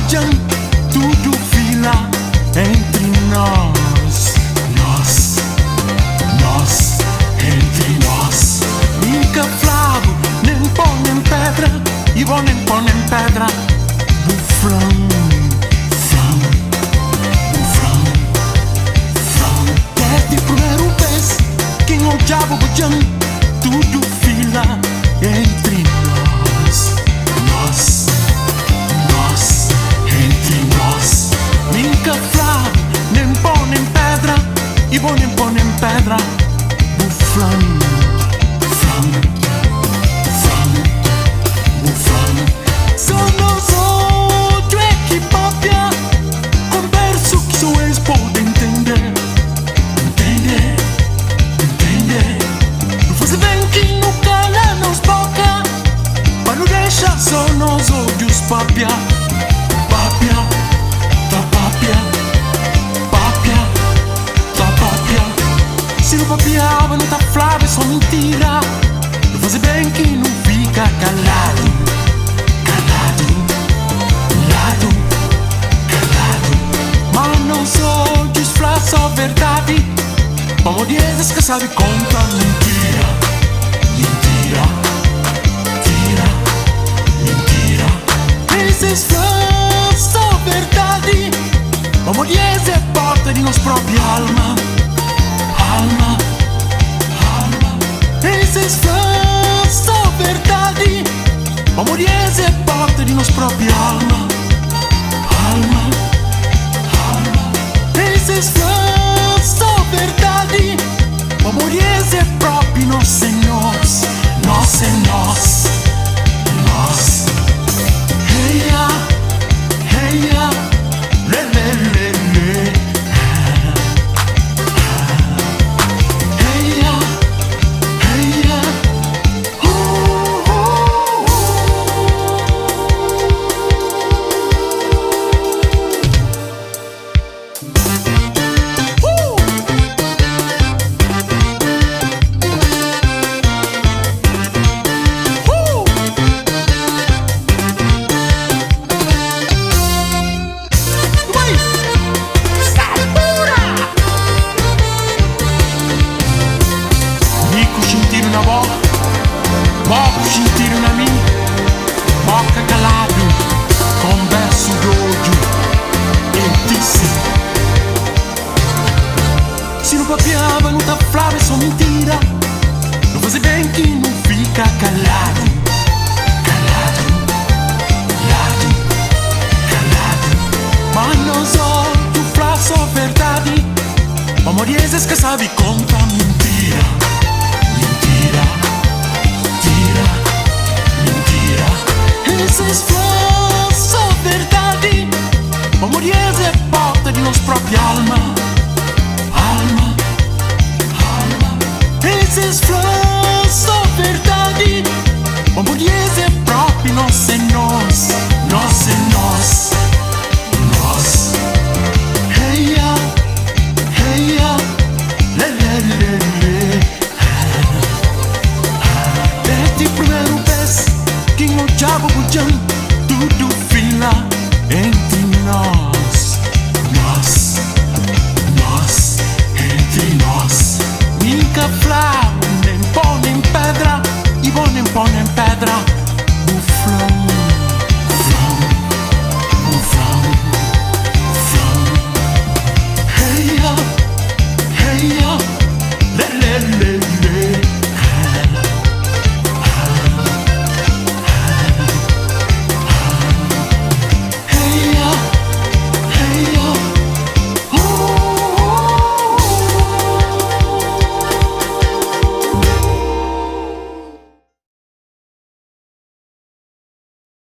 bujang, tudo fila entre nós. Nós, entre nós. Nunca flavo, nem põe em pedra, e vou nem põe em pedra. Buflão, desde o primeiro vez que o diabo bujang, tudo fila entre nós. Nós, entre nós. Nunca flavo, nem põe em pedra, e vou nem põe em pedra. Buflão. Sono outro é que papia. Converso que só eles podem entender. Não faz bem que não cala nos boca, mas não deixa só nos olhos papia. Papia, tá papia. Se não papiava, não tá flava, é só mentira. Não faz bem que não fica calado. Mas não sou desfla só verdade. Como dizes que sabe conta mentira. Dizes só verdade. Como dizes é porta de nossa própria alma. Dizes só verdade. Como dizes é porta de nossa própria alma. Dizes só verdade. Como dizes é próprio nosso em nós. Nós em nós. Heia, lê. Poco sentiram na mim, boca calado, converso do ódio. Eu disse: se não papiava, não tá flava, é só mentira. Não faz bem que não fica calado. Mas nós outros fala só verdade. Como dizes que sabe conta mentira. Esses fãs são verdade. Como dizes é porta de nossa própria alma.